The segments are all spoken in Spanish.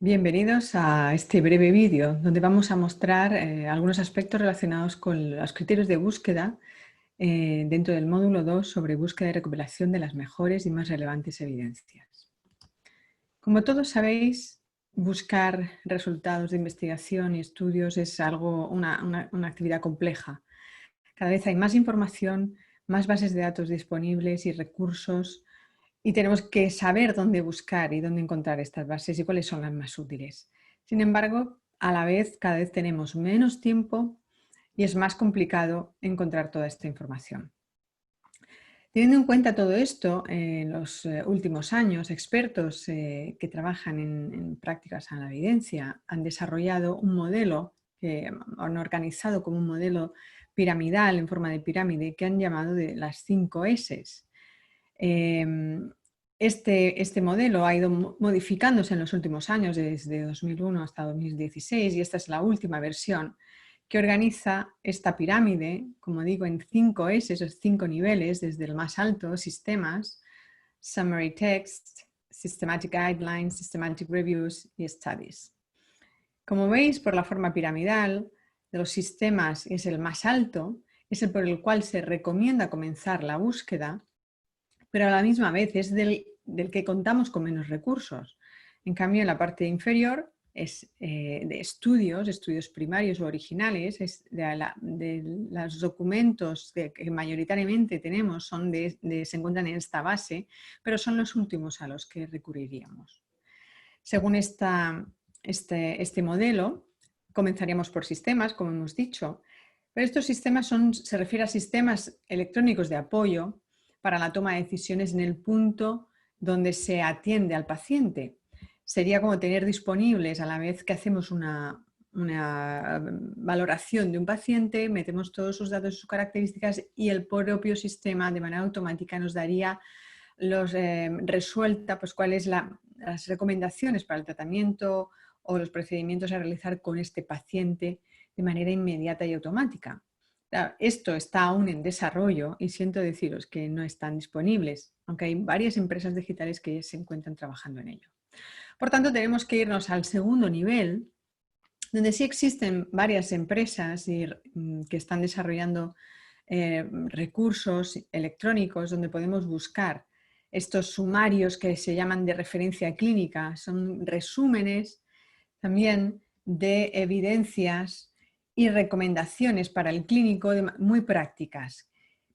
Bienvenidos a este breve vídeo donde vamos a mostrar algunos aspectos relacionados con los criterios de búsqueda dentro del módulo 2 sobre búsqueda y recopilación de las mejores y más relevantes evidencias. Como todos sabéis, buscar resultados de investigación y estudios es una actividad compleja. Cada vez hay más información, más bases de datos disponibles y recursos. Y tenemos que saber dónde buscar y dónde encontrar estas bases y cuáles son las más útiles. Sin embargo, a la vez, cada vez tenemos menos tiempo y es más complicado encontrar toda esta información. Teniendo en cuenta todo esto, en los últimos años, expertos que trabajan en prácticas en la evidencia han desarrollado un modelo que han organizado como un modelo piramidal en forma de pirámide que han llamado de las 5 S. Este modelo ha ido modificándose en los últimos años, desde 2001 hasta 2016, y esta es la última versión que organiza esta pirámide, como digo, en 5 S, esos 5 niveles, desde el más alto, sistemas, summary text, systematic guidelines, systematic reviews y studies. Como veis, por la forma piramidal de los sistemas es el más alto, es el por el cual se recomienda comenzar la búsqueda, pero a la misma vez es del que contamos con menos recursos. En cambio, en la parte inferior es de estudios primarios o originales, de los documentos que mayoritariamente tenemos se encuentran en esta base, pero son los últimos a los que recurriríamos. Según este modelo, comenzaríamos por sistemas, como hemos dicho, pero estos sistemas se refiere a sistemas electrónicos de apoyo para la toma de decisiones en el punto donde se atiende al paciente. Sería como tener disponibles, a la vez que hacemos una valoración de un paciente, metemos todos sus datos y sus características y el propio sistema de manera automática nos daría resuelta pues, cuáles las recomendaciones para el tratamiento o los procedimientos a realizar con este paciente de manera inmediata y automática. Esto está aún en desarrollo y siento deciros que no están disponibles, aunque hay varias empresas digitales que se encuentran trabajando en ello. Por tanto, tenemos que irnos al segundo nivel, donde sí existen varias empresas que están desarrollando recursos electrónicos donde podemos buscar estos sumarios que se llaman de referencia clínica. Son resúmenes también de evidencias y recomendaciones para el clínico muy prácticas.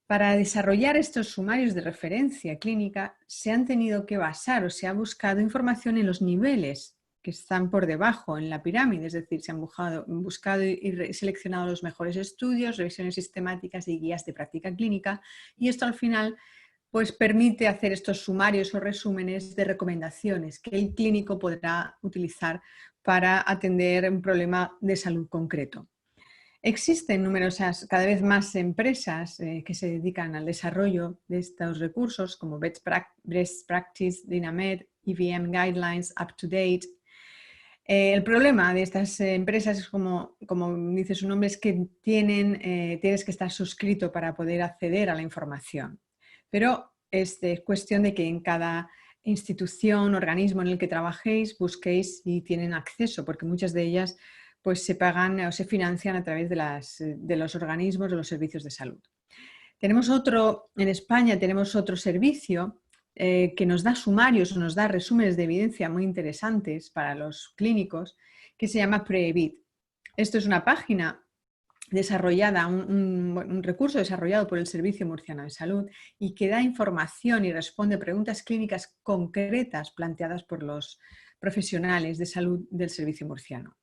Para desarrollar estos sumarios de referencia clínica se han tenido que basar o se ha buscado información en los niveles que están por debajo en la pirámide, es decir, se han buscado y seleccionado los mejores estudios, revisiones sistemáticas y guías de práctica clínica, y esto al final pues permite hacer estos sumarios o resúmenes de recomendaciones que el clínico podrá utilizar para atender un problema de salud concreto. Existen cada vez más empresas que se dedican al desarrollo de estos recursos como Best Practice, Dynamed, EVM Guidelines, UpToDate. El problema de estas empresas es, como dice su nombre, es que tienes que estar suscrito para poder acceder a la información. Pero es cuestión de que en cada institución, organismo en el que trabajéis, busquéis y tienen acceso, porque muchas de ellas pues, se pagan o se financian a través de los organismos o los servicios de salud. En España tenemos otro servicio que nos da sumarios o nos da resúmenes de evidencia muy interesantes para los clínicos, que se llama Preevit. Esto es una página desarrollada, un recurso desarrollado por el Servicio Murciano de Salud y que da información y responde a preguntas clínicas concretas planteadas por los profesionales de salud del Servicio Murciano.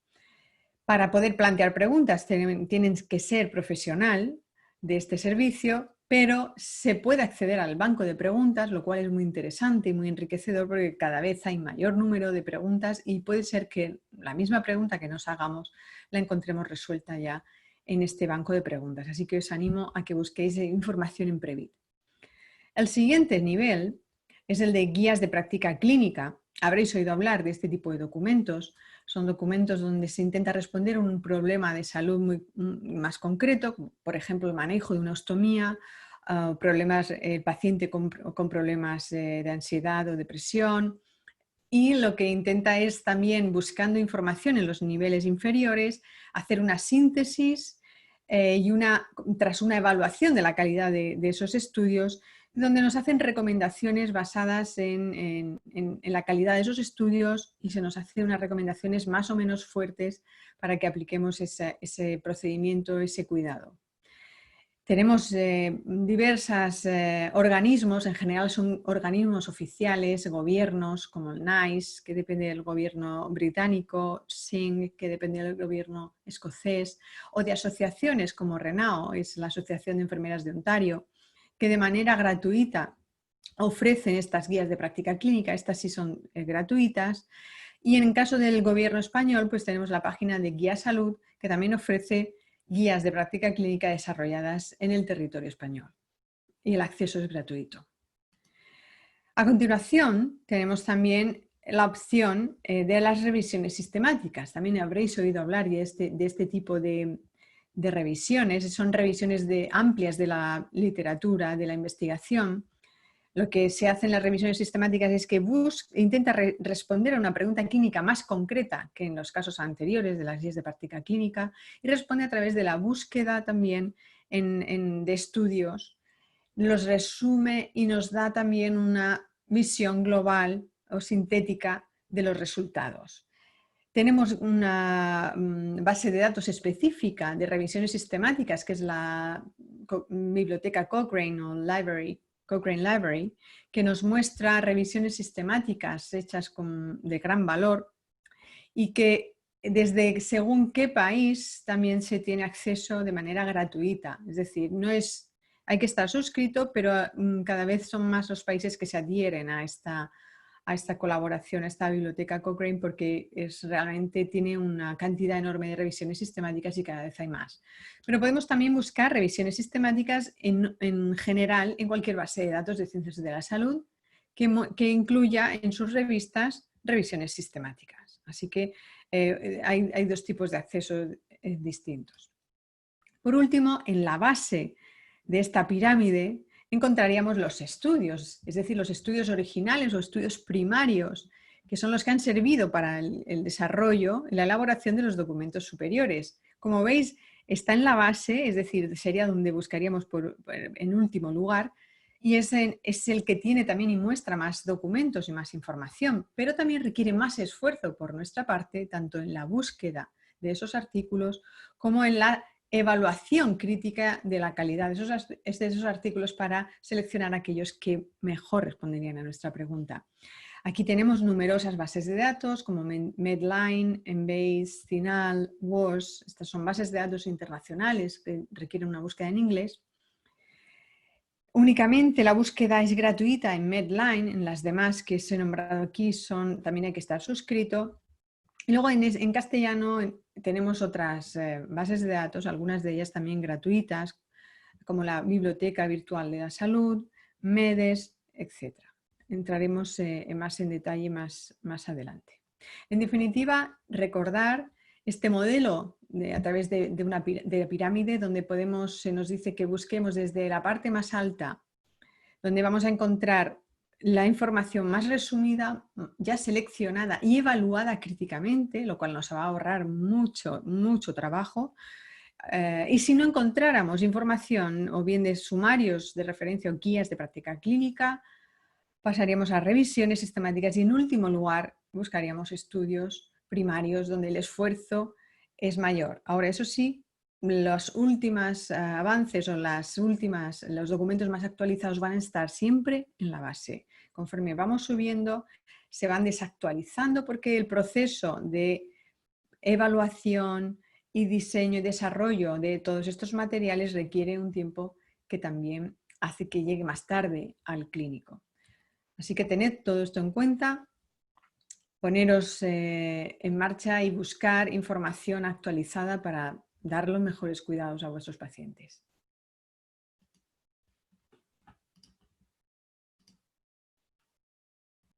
Para poder plantear preguntas tienen que ser profesional de este servicio, pero se puede acceder al banco de preguntas, lo cual es muy interesante y muy enriquecedor porque cada vez hay mayor número de preguntas y puede ser que la misma pregunta que nos hagamos la encontremos resuelta ya en este banco de preguntas. Así que os animo a que busquéis información en Preevit. El siguiente nivel es el de guías de práctica clínica. Habréis oído hablar de este tipo de documentos. Son documentos donde se intenta responder a un problema de salud más concreto, como por ejemplo el manejo de una ostomía, paciente con problemas de ansiedad o depresión, y lo que intenta es también, buscando información en los niveles inferiores, hacer una síntesis y tras una evaluación de la calidad de esos estudios, donde nos hacen recomendaciones basadas en la calidad de esos estudios y se nos hacen unas recomendaciones más o menos fuertes para que apliquemos ese procedimiento, ese cuidado. Tenemos diversos organismos, en general son organismos oficiales, gobiernos como el NICE, que depende del gobierno británico, SING, que depende del gobierno escocés, o de asociaciones como RENAO, es la Asociación de Enfermeras de Ontario, que de manera gratuita ofrecen estas guías de práctica clínica, estas sí son gratuitas. Y en caso del gobierno español, pues tenemos la página de Guía Salud, que también ofrece guías de práctica clínica desarrolladas en el territorio español. Y el acceso es gratuito. A continuación, tenemos también la opción de las revisiones sistemáticas. También habréis oído hablar de este tipo de revisiones. Son revisiones amplias de la literatura, de la investigación. Lo que se hace en las revisiones sistemáticas es que intenta responder a una pregunta clínica más concreta que en los casos anteriores de las guías de práctica clínica y responde a través de la búsqueda también de estudios, los resume y nos da también una visión global o sintética de los resultados. Tenemos una base de datos específica de revisiones sistemáticas, que es la biblioteca Cochrane o Cochrane Library, que nos muestra revisiones sistemáticas hechas de gran valor y que desde según qué país también se tiene acceso de manera gratuita. Es decir, hay que estar suscrito, pero cada vez son más los países que se adhieren a esta colaboración, a esta biblioteca Cochrane, porque realmente tiene una cantidad enorme de revisiones sistemáticas y cada vez hay más. Pero podemos también buscar revisiones sistemáticas en general en cualquier base de datos de ciencias de la salud que incluya en sus revistas revisiones sistemáticas. Así que hay dos tipos de acceso distintos. Por último, en la base de esta pirámide encontraríamos los estudios, es decir, los estudios originales o estudios primarios, que son los que han servido para el desarrollo y la elaboración de los documentos superiores. Como veis, está en la base, es decir, sería donde buscaríamos en último lugar, y es el que tiene también y muestra más documentos y más información, pero también requiere más esfuerzo por nuestra parte, tanto en la búsqueda de esos artículos como en la evaluación crítica de la calidad de esos artículos para seleccionar aquellos que mejor responderían a nuestra pregunta. Aquí tenemos numerosas bases de datos como Medline, Embase, CINAHL, WARS. Estas son bases de datos internacionales que requieren una búsqueda en inglés. Únicamente la búsqueda es gratuita en Medline, en las demás que os he nombrado aquí también hay que estar suscrito. Y luego en castellano tenemos otras bases de datos, algunas de ellas también gratuitas, como la Biblioteca Virtual de la Salud, MEDES, etc. Entraremos más en detalle más adelante. En definitiva, recordar este modelo a través de la pirámide donde se nos dice que busquemos desde la parte más alta, donde vamos a encontrar la información más resumida, ya seleccionada y evaluada críticamente, lo cual nos va a ahorrar mucho trabajo. Y si no encontráramos información o bien de sumarios de referencia o guías de práctica clínica, pasaríamos a revisiones sistemáticas y en último lugar buscaríamos estudios primarios donde el esfuerzo es mayor. Ahora, eso sí, los últimos avances o los documentos más actualizados van a estar siempre en la base. Conforme vamos subiendo, se van desactualizando porque el proceso de evaluación y diseño y desarrollo de todos estos materiales requiere un tiempo que también hace que llegue más tarde al clínico. Así que tened todo esto en cuenta, poneros en marcha y buscar información actualizada para dar los mejores cuidados a vuestros pacientes.